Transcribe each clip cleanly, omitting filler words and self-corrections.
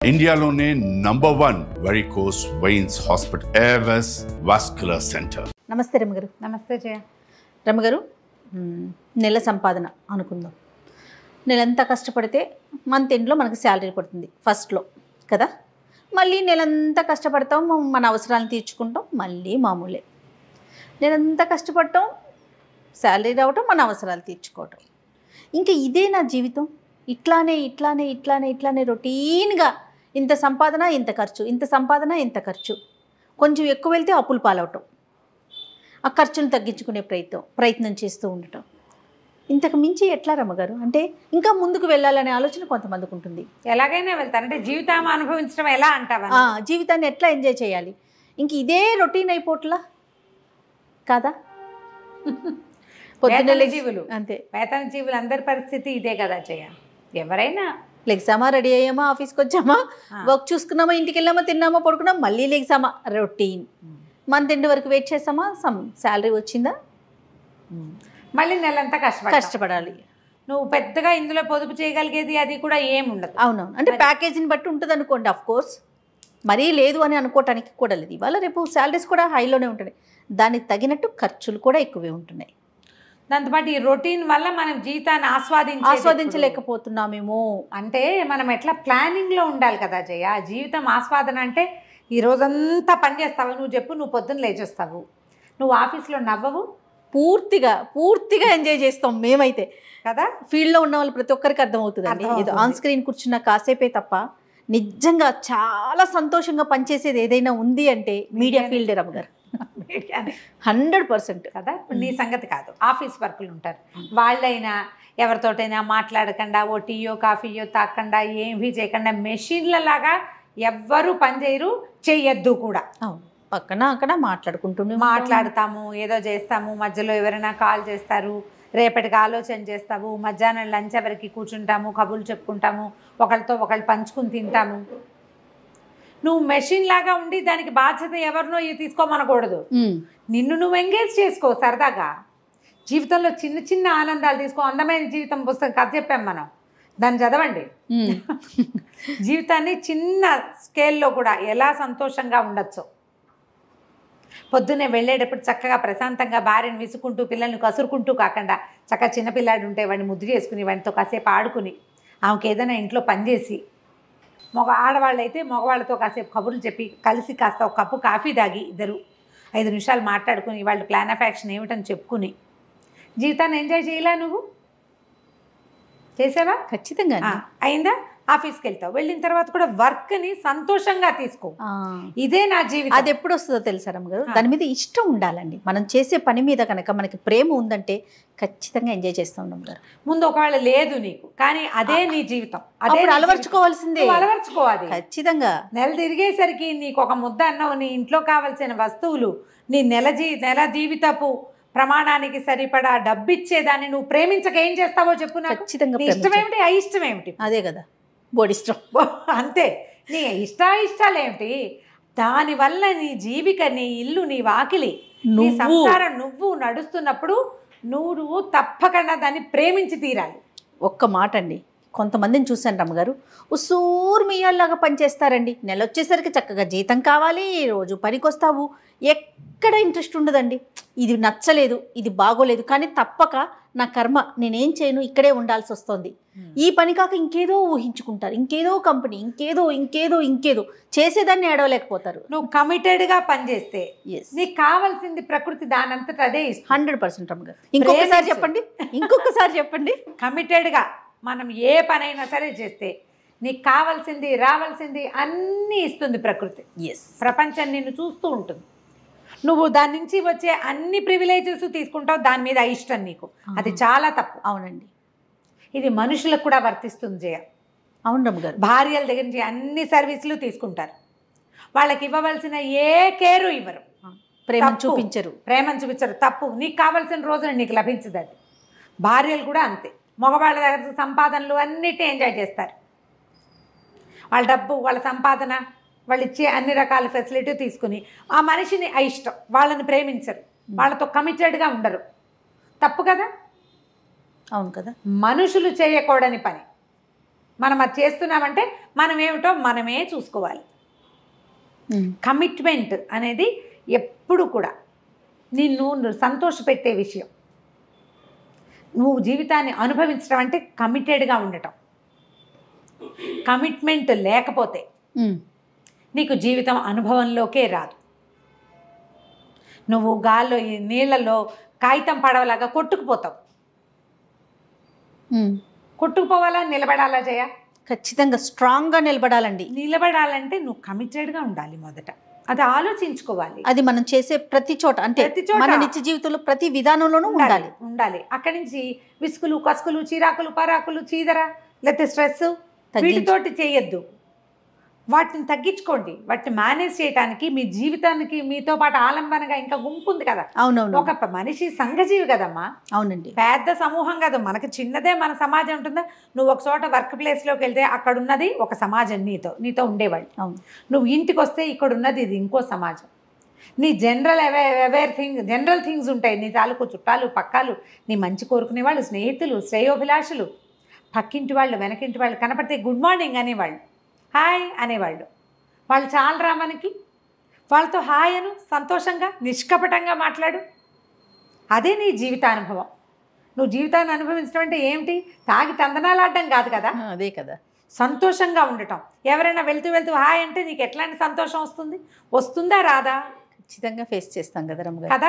ఇండియాలోనే #1 varicose veins hospital Avis vascular centre. నమస్తే రమగారు. నమస్తే జయ. రమగారు, నెల సంపాదన అనుకుందాం. నెలంతా కష్టపడితే మంత్ ఎండ్లో మనకు శాలరీ పడుతుంది ఫస్ట్లో కదా. మళ్ళీ నెలంతా కష్టపడతాం, మన అవసరాలను తీర్చుకుంటాం, మళ్ళీ మామూలే. నెలంతా కష్టపడటం, శాలరీ రావటం, మన అవసరాలు తీర్చుకోవటం. ఇంకా ఇదే నా జీవితం. ఇట్లానే రొటీన్గా ఇంత సంపాదన ఇంత ఖర్చు, ఇంత సంపాదన ఇంత ఖర్చు. కొంచెం ఎక్కువ వెళ్తే అప్పులు పాలవటం, ఆ ఖర్చును తగ్గించుకునే ప్రయత్నం చేస్తూ ఉండటం. ఇంతకు మించి ఎట్లా రమ్మగారు? అంటే ఇంకా ముందుకు వెళ్ళాలనే ఆలోచన కొంతమందికి ఉంటుంది. ఎలాగైనా వెళ్తారు అంటే జీవితం అనుభవించడం ఎలా అంటావా? జీవితాన్ని ఎట్లా ఎంజాయ్ చేయాలి? ఇంక ఇదే రొటీన్ అయిపోట్లా కాదా? పొద్దున్న జీవులు అంతే, వేతన జీవులు అందరి పరిస్థితి ఇదే కదా జయ. ఎవరైనా లెగ్సామా, రెడీ అయ్యామా, ఆఫీస్కి వచ్చామా, వర్క్ చూసుకున్నామా, ఇంటికి వెళ్ళామా, తిన్నామా, పడుకున్నామా, మళ్ళీ లెగ్సామా, రొటీన్. మంత్ ఎండ్ వరకు వెయిట్ చేసామా, శాలరీ వచ్చిందా, మళ్ళీ నెలంతా కష్టపడాలి. నువ్వు పెద్దగా ఇందులో పొదుపు చేయగలిగేది అది కూడా ఏముండదు. అవునవును, అంటే ప్యాకేజీని బట్టి ఉంటుంది అనుకోండి. ఆఫ్ కోర్స్ మరీ లేదు అని అనుకోవటానికి కూడా లేదు. ఇవాళ రేపు శాలరీస్ కూడా హైలోనే ఉంటున్నాయి, దానికి తగినట్టు ఖర్చులు కూడా ఎక్కువే ఉంటున్నాయి. దాంతోపాటు ఈ రొటీన్ వల్ల మనం జీవితాన్ని ఆస్వాదించలేకపోతున్నామేమో. అంటే మనం ఎట్లా ప్లానింగ్లో ఉండాలి కదా జయ. జీవితం ఆస్వాదన అంటే ఈ రోజంతా పని చేస్తావు. నువ్వు చెప్పు, నువ్వు పొద్దున్న లేచేస్తావు, నువ్వు ఆఫీస్లో నవ్వవు, పూర్తిగా ఎంజాయ్ చేస్తాం మేమైతే కదా. ఫీల్డ్లో ఉన్న వాళ్ళు ప్రతి ఒక్కరికి అర్థమవుతుందండి. ఏదో ఆన్ స్క్రీన్ కూర్చున్న కాసేపే తప్ప నిజంగా చాలా సంతోషంగా పనిచేసేది ఏదైనా ఉంది అంటే మీడియా ఫీల్డే రమ్మగారు. 100% కదా. ఇప్పుడు నీ సంగతి కాదు, ఆఫీస్ వర్కులు ఉంటారు, వాళ్ళైనా ఎవరితోటైనా మాట్లాడకుండా, ఓ టీయో కాఫీయో తాకుండా, ఏమీ చేయకుండా మెషిన్ల లాగా ఎవ్వరూ పనిచేయరు, చెయ్యొద్దు కూడా. పక్కన అక్కడ మాట్లాడతాము, ఏదో చేస్తాము, మధ్యలో ఎవరైనా కాల్ చేస్తారు, రేపటికి ఆలోచన చేస్తాము, మధ్యాహ్నం లంచ్ ఎవరికి కూర్చుంటాము, కబుర్లు చెప్పుకుంటాము, ఒకళ్ళతో ఒకళ్ళు పంచుకుని తింటాము. నువ్వు మెషిన్ లాగా ఉండి దానికి బాధ్యత ఎవరినో తీసుకోమనకూడదు. నిన్ను నువ్వు ఎంగేజ్ చేసుకో సరదాగా. జీవితంలో చిన్న చిన్న ఆనందాలు తీసుకో. అందమైన జీవితం పుస్తకం కథ చెప్పాం మనం, దాన్ని చదవండి. జీవితాన్ని చిన్న స్కేల్లో కూడా ఎలా సంతోషంగా ఉండొచ్చు. పొద్దున్నే వెళ్ళేటప్పుడు చక్కగా ప్రశాంతంగా భార్యను విసుకుంటూ, పిల్లల్ని కసురుకుంటూ కాకుండా చక్కగా చిన్నపిల్లాడు ఉంటే వాడిని ముద్దు చేసుకుని, వాడితో కాసేపు ఆడుకుని, ఆమెకి ఏదైనా ఇంట్లో పనిచేసి, ఆడవాళ్ళు అయితే మగవాళ్ళతో కాసేపు కబుర్లు చెప్పి, కలిసి కాస్త ఒక కప్పు కాఫీ తాగి ఇద్దరు 5 నిమిషాలు మాట్లాడుకుని, వాళ్ళ ప్లాన్ ఆఫ్ యాక్షన్ ఏమిటని చెప్పుకుని జీవితాన్ని ఎంజాయ్ చేయలే? నువ్వు చేసావా? ఖచ్చితంగా అయిందా? ఆఫీస్కి వెళ్తావు, వెళ్ళిన తర్వాత కూడా వర్క్ని సంతోషంగా తీసుకో. ఇదే నా జీవితం. అది ఎప్పుడు వస్తుందో తెలుసా రమ్మగారు? దాని మీద ఇష్టం ఉండాలండి. మనం చేసే పని మీద కనుక మనకి ప్రేమ ఉందంటే ఖచ్చితంగా ఎంజాయ్ చేస్తాం రమ్మగారు. ముందు ఒకవేళ లేదు నీకు, కానీ అదే నీ జీవితం, అదే అలవర్చుకోవాల్సిందే. అలవర్చుకోవాలి ఖచ్చితంగా. నెల తిరిగేసరికి నీకు ఒక ముద్ద అన్నం, నీ ఇంట్లో కావాల్సిన వస్తువులు, నీ నెల జీవితపు ప్రమాణానికి సరిపడా డబ్బిచ్చేదాన్ని నువ్వు ప్రేమించక ఏం చేస్తావో చెప్పు నాకు. ఖచ్చితంగా. ఇష్టమేమిటి, అయిష్టమేమిటి? అదే కదా బోడిష్టం. అంతే. నీ ఇష్టాలేమిటి? దానివల్ల నీ జీవిక, నీ ఇల్లు, నీ వాకిలి, నీ సంసారం నువ్వు నడుస్తున్నప్పుడు నువ్వు తప్పకుండా దాన్ని ప్రేమించి తీరాలి. ఒక్క మాట అండి, కొంతమందిని చూశాను రమ్మగారు, ఉసూరు మియాల్లాగా పనిచేస్తారండి. నెల వచ్చేసరికి చక్కగా జీతం కావాలి, రోజు పనికొస్తావు, ఎక్కడ ఇంట్రెస్ట్ ఉండదండి. ఇది నచ్చలేదు, ఇది బాగోలేదు, కానీ తప్పక నా కర్మ, నేనేం చేయను, ఇక్కడే ఉండాల్సి వస్తుంది. ఈ పని కాక ఇంకేదో ఊహించుకుంటారు, ఇంకేదో కంపెనీ, ఇంకేదో చేసేదాన్ని ఏడవలేకపోతారు. నువ్వు కమిటెడ్గా పనిచేస్తే నీకు కావాల్సింది ప్రకృతి దానంతటా అదే 100% రమ్మగారు. ఇంకొకసారి చెప్పండి. కమిటెడ్గా మనం ఏ పనైనా సరే చేస్తే నీకు కావాల్సింది, రావాల్సింది అన్నీ ఇస్తుంది ప్రకృతి. ప్రపంచం నిన్ను చూస్తూ ఉంటుంది. నువ్వు దాని నుంచి వచ్చే అన్ని ప్రివిలేజెస్ తీసుకుంటావు, దాని మీద ఇష్టం నీకు. అది చాలా తప్పు. అవునండి, ఇది మనుషులకు కూడా వర్తిస్తుంది జయ. అవును రమ్మగారు. భార్యల దగ్గర నుంచి అన్ని సర్వీసులు తీసుకుంటారు, వాళ్ళకి ఇవ్వవలసిన ఏ కేరు ఇవ్వరు, ప్రేమను చూపించరు. తప్పు. నీకు కావాల్సిన రోజున నీకు లభించదు. అది భార్యలు కూడా అంతే. మగవాళ్ళ దగ్గర సంపాదనలు అన్నిటినీ ఎంజాయ్ చేస్తారు. వాళ్ళ డబ్బు, వాళ్ళ సంపాదన, వాళ్ళు ఇచ్చే అన్ని రకాల ఫెసిలిటీ తీసుకుని ఆ మనిషిని అయిష్టం, వాళ్ళని ప్రేమించరు, వాళ్ళతో కమిటెడ్గా ఉండరు. తప్పు కదా. అవును కదా. మనుషులు చేయకూడని పని మనం అది చేస్తున్నామంటే మనం ఏమిటో మనమే చూసుకోవాలి. కమిట్మెంట్ అనేది ఎప్పుడు కూడా నిన్ను సంతోషపెట్టే విషయం. నువ్వు జీవితాన్ని అనుభవించడం అంటే కమిటెడ్గా ఉండటం. కమిట్మెంట్ లేకపోతే నీకు జీవితం అనుభవంలోకే రాదు. నువ్వు గాల్లో ఈ నీళ్ళల్లో కాగితం పడవలాగా కొట్టుకుపోతావు. కొట్టుకుపోవాలా, నిలబడాలా జయ? ఖచ్చితంగా స్ట్రాంగ్గా నిలబడాలండి. నిలబడాలంటే నువ్వు కమిటెడ్గా ఉండాలి. మొదట అది ఆలోచించుకోవాలి. అది మనం చేసే ప్రతి చోట, అంటే మన నిత్య జీవితంలో ప్రతి విధానంలోనూ ఉండాలి. అక్కడి నుంచి విసుకులు, కసుకులు, చిరాకులు, పరాకులు, చీదర, లేకపోతే స్ట్రెస్ వీటితోటి చేయొద్దు. వాటిని తగ్గించుకోండి. వాటిని మేనేజ్ చేయడానికి మీ జీవితానికి మీతో పాటు ఆలంబనగా ఇంకా గుంపు ఉంది కదా. అవునవును. ఒక మనిషి సంఘజీవి కదమ్మా. అవునండి. పెద్ద సమూహం కదా. మనకి చిన్నదే మన సమాజం ఉంటుందా? నువ్వు ఒక చోట వర్క్ ప్లేస్లోకి వెళ్తే అక్కడ ఉన్నది ఒక సమాజం, నీతో ఉండేవాళ్ళు. అవును. నువ్వు ఇంటికి వస్తే ఇక్కడ ఉన్నది ఇది ఇంకో సమాజం. నీ జనరల్ థింగ్స్ ఉంటాయి. నీ తాలూకు చుట్టాలు, పక్కాలు, నీ మంచి కోరుకునే వాళ్ళు, స్నేహితులు, శ్రేయోభిలాషులు, పక్కింటి వాళ్ళు, వెనకింటి వాళ్ళు కనపడితే గుడ్ మార్నింగ్ అనేవాళ్ళు, హాయ్ అనేవాళ్ళు. వాళ్ళు చాలరా మనకి. వాళ్ళతో హాయ్ అను, సంతోషంగా నిష్కపటంగా మాట్లాడు. అదే నీ జీవితానుభవం. నువ్వు జీవితాన్ని అనుభవించడం అంటే ఏమిటి? తాగి తందనాలాడడం కాదు కదా. అదే కదా. సంతోషంగా ఉండటం. ఎవరైనా వెళ్తూ హాయ్ అంటే నీకు ఎట్లాంటి సంతోషం వస్తుంది? వస్తుందా, రాదా? ఖచ్చితంగా ఫేస్ చేస్తాం కదా రమ్మ కదా.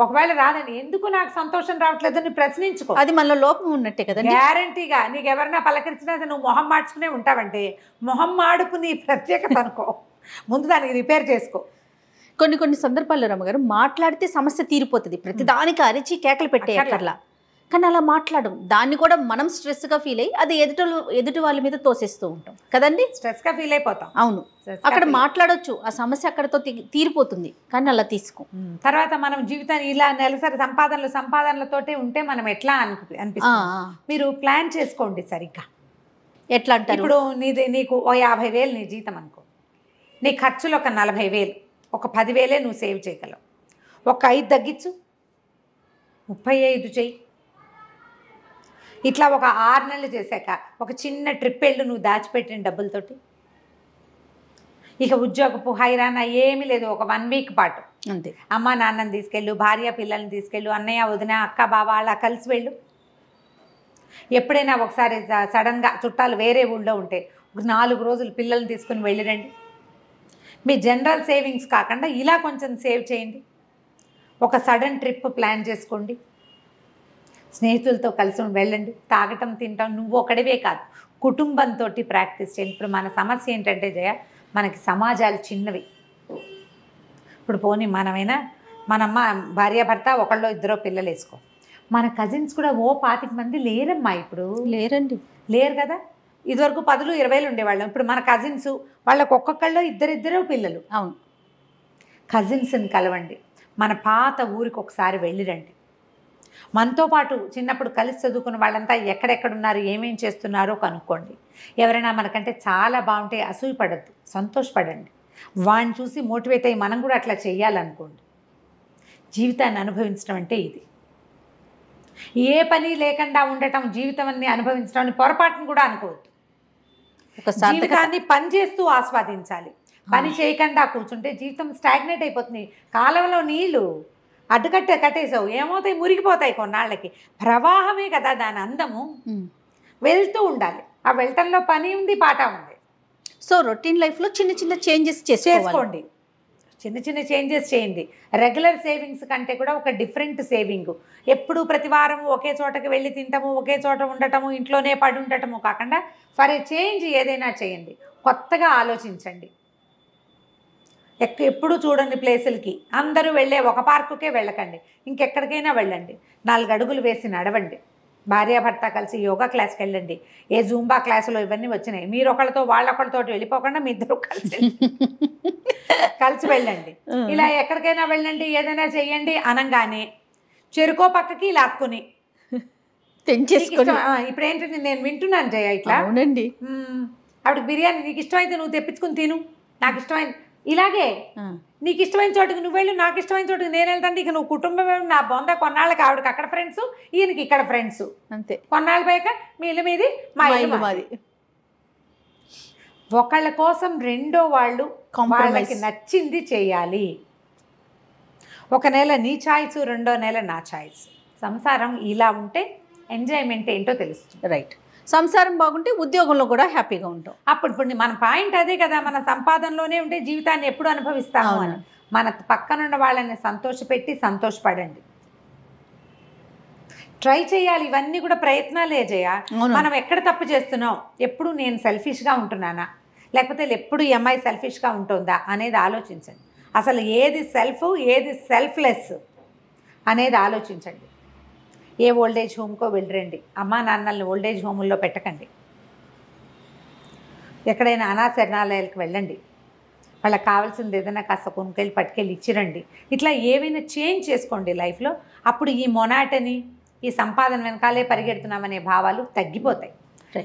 ఒకవేళ రాదని ఎందుకు నాకు సంతోషం రావట్లేదు అని ప్రశ్నించుకో. అది మనలో లోపం ఉన్నట్టే కదా. గ్యారంటీగా నీకు ఎవరైనా పలకరించినా నువ్వు మొహం మార్చుకునే ఉంటావంటే మొహం మాడుకు నీ ప్రత్యేకత అనుకో. ముందు దానికి రిపేర్ చేసుకో. కొన్ని సందర్భాల్లో రమ్మగారు మాట్లాడితే సమస్య తీరిపోతుంది. ప్రతిదానికి అరిచి కేకలు పెట్టే అక్కర్లా. కానీ అలా మాట్లాడడం, దాన్ని కూడా మనం స్ట్రెస్గా ఫీల్ అయ్యి అది ఎదుటి వాళ్ళ మీద తోసేస్తూ ఉంటాం కదండి. స్ట్రెస్గా ఫీల్ అయిపోతాం. అవును. అక్కడ మాట్లాడొచ్చు, ఆ సమస్య అక్కడతో తీరిపోతుంది. కానీ అలా తీసుకో. తర్వాత మనం జీవితాన్ని ఇలా నెలసరి సంపాదనలతోటే ఉంటే మనం ఎట్లా అనిపిస్తుంది? మీరు ప్లాన్ చేసుకోండి సరిగ్గా. ఎట్లా అంటారు? ఇప్పుడు నీకు 50,000 నీ జీతం అనుకో. నీ ఖర్చులు ఒక 40,000, ఒక 10,000 నువ్వు సేవ్ చేయగలవు. ఒక 5 తగ్గించు, 35 చెయ్యి. ఇట్లా ఒక 6 నెలలు చేశాక ఒక చిన్న ట్రిప్ వెళ్ళు నువ్వు దాచిపెట్టిన డబ్బులతోటి. ఇక ఉద్యోగపు హైరానా ఏమీ లేదు. ఒక 1 వీక్ పాటు అంతే. అమ్మ నాన్నని తీసుకెళ్ళు, భార్య పిల్లల్ని తీసుకెళ్ళు, అన్నయ్య వదిన అక్క బావ అలా కలిసి వెళ్ళు. ఎప్పుడైనా ఒకసారి సడన్గా చుట్టాలు వేరే ఊళ్ళో ఉంటే ఒక 4 రోజులు పిల్లల్ని తీసుకుని వెళ్ళిరండి. మీ జనరల్ సేవింగ్స్ కాకుండా ఇలా కొంచెం సేవ్ చేయండి. ఒక సడన్ ట్రిప్ ప్లాన్ చేసుకోండి. స్నేహితులతో కలిసి వెళ్ళండి. తాగటం, తింటాం నువ్వు ఒకడివే కాదు, కుటుంబంతో ప్రాక్టీస్ చేయండి. ఇప్పుడు మన సమస్య ఏంటంటే జయ, మనకి సమాజాలు చిన్నవి. ఇప్పుడు పోనీ మనమైనా మనమ్మ భార్యాభర్త ఒకళ్ళో ఇద్దరో పిల్లలు వేసుకో. మన కజిన్స్ కూడా 25 మంది లేరమ్మా. ఇప్పుడు లేరు కదా. ఇదివరకు 10, 20 ఉండేవాళ్ళం. ఇప్పుడు మన కజిన్స్ వాళ్ళకు ఒక్కొక్కళ్ళు ఇద్దరిద్దరు పిల్లలు. అవును. కజిన్స్ని కలవండి. మన పాత ఊరికి ఒకసారి వెళ్ళిరండి. మనతో పాటు చిన్నప్పుడు కలిసి చదువుకున్న వాళ్ళంతా ఎక్కడెక్కడున్నారు, ఏమేం చేస్తున్నారో కనుక్కోండి. ఎవరైనా మనకంటే చాలా బాగుంటే అసూయపడద్దు, సంతోషపడండి. వాడిని చూసి మోటివేట్ అయ్యి మనం కూడా అట్లా చేయాలనుకోండి. జీవితాన్ని అనుభవించడం అంటే ఇది. ఏ పని లేకుండా ఉండటం జీవితం అన్ని అనుభవించడం పొరపాటును కూడా అనుకోవద్దు. జీవితాన్ని పని చేస్తూ ఆస్వాదించాలి. పని చేయకుండా కూర్చుంటే జీవితం స్టాగ్నేట్ అయిపోతుంది. కాలంలో నీళ్లు కట్టేసావు, ఏమవుతాయి? మురిగిపోతాయి కొన్నాళ్ళకి. ప్రవాహమే కదా దాని అందము. వెళ్తూ ఉండాలి. ఆ వెళ్ళటంలో పని ఉంది, పాట ఉంది. సో రొటీన్ లైఫ్లో చిన్న చేంజెస్ చేసుకోండి. చిన్న చేంజెస్ చేయండి. రెగ్యులర్ సేవింగ్స్ కంటే కూడా ఒక డిఫరెంట్ సేవింగ్. ఎప్పుడు ప్రతి వారం ఒకే చోటకి వెళ్ళి తింటాము, ఒకే చోట ఉండటము, ఇంట్లోనే పడి ఉండటము కాకుండా ఫర్ ఏ చేంజ్ ఏదైనా చేయండి. కొత్తగా ఆలోచించండి. ఎప్పుడు చూడండి ప్లేసులకి. అందరూ వెళ్ళే ఒక పార్కుకే వెళ్ళకండి, ఇంకెక్కడికైనా వెళ్ళండి. 4 అడుగులు వేసి నడవండి. భార్యాభర్త కలిసి యోగా క్లాస్కి వెళ్ళండి. ఏ జూంబా క్లాసులో ఇవన్నీ వచ్చినాయి. మీరు ఒకళ్ళతో వాళ్ళొకళ్ళతో వెళ్ళిపోకుండా మీ ఇద్దరు కలిసి వెళ్ళండి. ఇలా ఎక్కడికైనా వెళ్ళండి, ఏదైనా చెయ్యండి అనగానే చెరుకో పక్కకి లాక్కుని ఇప్పుడు ఏంటంటే నేను వింటున్నాను జయ ఇట్లా. అవునండి. ఆవిడకి బిర్యానీ నీకు ఇష్టమైతే నువ్వు తెప్పించుకుని తిను, నాకు ఇష్టమైన ఇలాగే నీకు ఇష్టమైన చోటుకి నువ్వు వెళ్ళు, నాకు ఇష్టమైన చోటుకి నేను వెళ్తాను. ఇక నువ్వు కుటుంబం నా బొంద. కొన్నాళ్ళకి ఆవిడకి అక్కడ ఫ్రెండ్స్, ఈయనకి ఇక్కడ ఫ్రెండ్స్. అంతే. కొన్నాళ్ళ పైక మీ ఇల్లు మీది, మా ఇల్లు మాది. ఒకళ్ళ కోసం రెండో వాళ్ళు వాళ్ళకి నచ్చింది చేయాలి. ఒక నెల నీ ఛాయిస్, రెండో నెల నా ఛాయిస్. సంసారం ఇలా ఉంటే ఎంజాయ్మెంట్ ఏంటో తెలుస్తుంది. రైట్. సంసారం బాగుంటే ఉద్యోగంలో కూడా హ్యాపీగా ఉంటాం. అప్పుడు మన పాయింట్ అదే కదా, మన సంపాదనలోనే ఉంటే జీవితాన్ని ఎప్పుడు అనుభవిస్తాము అని. మన పక్కనున్న వాళ్ళని సంతోషపెట్టి సంతోషపడండి, ట్రై చేయాలి. ఇవన్నీ కూడా ప్రయత్నాలే జయ. మనం ఎక్కడ తప్పు చేస్తున్నాం, ఎప్పుడు నేను సెల్ఫిష్గా ఉంటున్నానా, లేకపోతే ఎప్పుడు ఈ అమ్మాయి సెల్ఫిష్గా ఉంటుందా అనేది ఆలోచించండి. అసలు ఏది సెల్ఫ్, ఏది సెల్ఫ్లెస్ అనేది ఆలోచించండి. ఏ ఓల్డేజ్ హోమ్కో వెళ్ళరండి, అమ్మా నాన్నల్ని ఓల్డేజ్ హోముల్లో పెట్టకండి. ఎక్కడైనా అనాశరణాలయాలకు వెళ్ళండి, వాళ్ళకి కావాల్సింది ఏదైనా కాస్త కొనుకెళ్ళి పట్టుకెళ్ళి ఇచ్చిరండి. ఇట్లా ఏవైనా చేంజ్ చేసుకోండి లైఫ్లో. అప్పుడు ఈ మొనాటని, ఈ సంపాదన వెనకాలే పరిగెడుతున్నామనే భావాలు తగ్గిపోతాయి.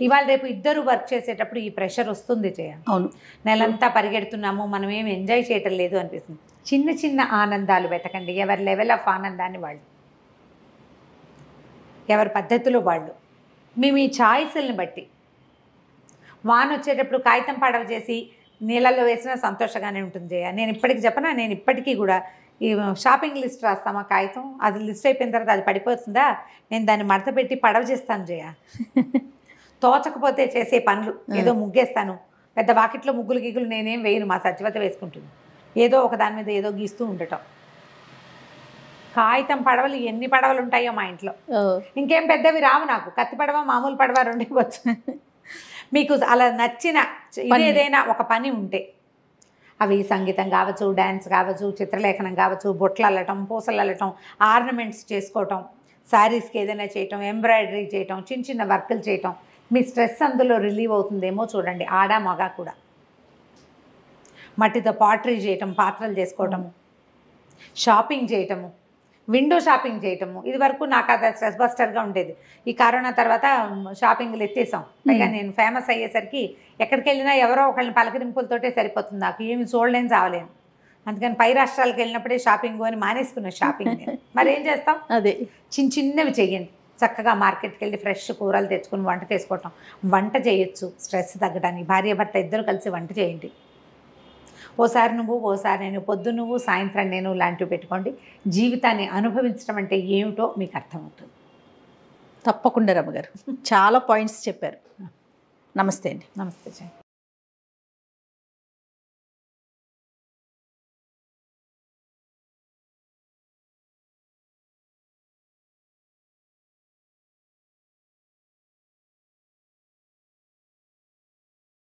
ఇవాళ రేపు ఇద్దరు వర్క్ చేసేటప్పుడు ఈ ప్రెషర్ వస్తుంది చేయ. అవును, నెలంతా పరిగెడుతున్నాము, మనం ఏం ఎంజాయ్ చేయటం లేదు అనిపిస్తుంది. చిన్న చిన్న ఆనందాలు వెతకండి. ఎవరి లెవెల్ ఆఫ్ ఆనందాన్ని వాళ్ళు, ఎవరి పద్ధతిలో వాళ్ళు, మీ ఛాయిస్ని బట్టి. వాన వచ్చేటప్పుడు కాగితం పడవ చేసి నీళ్ళల్లో వేసినా సంతోషంగానే ఉంటుంది జయ. నేను ఇప్పటికి చెప్పనా, నేను ఇప్పటికీ కూడా ఈ షాపింగ్ లిస్ట్ రాస్తామా కాగితం, అది లిస్ట్ అయిపోయిన తర్వాత అది పడిపోతుందా, నేను దాన్ని మడత పెట్టి పడవ చేస్తాను జయ. తోచకపోతే చేసే పనులు, ఏదో ముగ్గేస్తాను, పెద్ద వాకిట్లో ముగ్గులు గిగ్గులు నేనేం వేయను, మా సత్యవత వేసుకుంటుంది. ఏదో ఒక దాని మీద ఏదో గీస్తూ ఉండటం. కాగితం పడవలు ఎన్ని పడవలు ఉంటాయో మా ఇంట్లో. ఇంకేం పెద్దవి రావు నాకు, కత్తి పడవ మామూలు పడవ రెండే వచ్చు. మీకు అలా నచ్చిన ఏదైనా ఒక పని ఉంటే, అవి సంగీతం కావచ్చు, డ్యాన్స్ కావచ్చు, చిత్రలేఖనం కావచ్చు, బొట్లు అల్లటం, పూసలు అల్లటం, ఆర్నమెంట్స్ చేసుకోవటం, శారీస్కి ఏదైనా చేయటం, ఎంబ్రాయిడరీ చేయటం, చిన్న చిన్న వర్కులు చేయటం, మీ స్ట్రెస్ అందులో రిలీవ్ అవుతుందేమో చూడండి. ఆడ మగ కూడా. మట్టితో పాటరీ చేయటం, పాత్రలు చేసుకోవటము, షాపింగ్ చేయటము, విండో షాపింగ్ చేయటము. ఇది వరకు నాకు అది స్ట్రెస్ బస్టర్గా ఉండేది. ఈ కరోనా తర్వాత షాపింగ్లు ఎత్తేసాం. పైగా నేను ఫేమస్ అయ్యేసరికి ఎక్కడికి వెళ్ళినా ఎవరో ఒకళ్ళని పలకరింపులతోటే సరిపోతుంది, నాకు ఏమి చూడలేని చావలేను. అందుకని పై రాష్ట్రాలకు వెళ్ళినప్పుడే షాపింగ్ అని మానేసుకున్న షాపింగ్. మరి ఏం చేస్తాం, అదే చిన్నవి చెయ్యండి. చక్కగా మార్కెట్కి వెళ్ళి ఫ్రెష్ కూరలు తెచ్చుకుని వంట చేసుకోవటం. వంట చేయొచ్చు స్ట్రెస్ తగ్గడానికి. భార్య భర్త ఇద్దరు కలిసి వంట చేయండి. ఓసారి నువ్వు, ఓసారి నేను, పొద్దు నువ్వు, సాయంత్రం నేను లాంటివి పెట్టుకోండి. జీవితాన్ని అనుభవించడం అంటే ఏమిటో మీకు అర్థమవుతుంది. తప్పకుండా రమ్మగారు చాలా పాయింట్స్ చెప్పారు. నమస్తే అండి. నమస్తే జయ.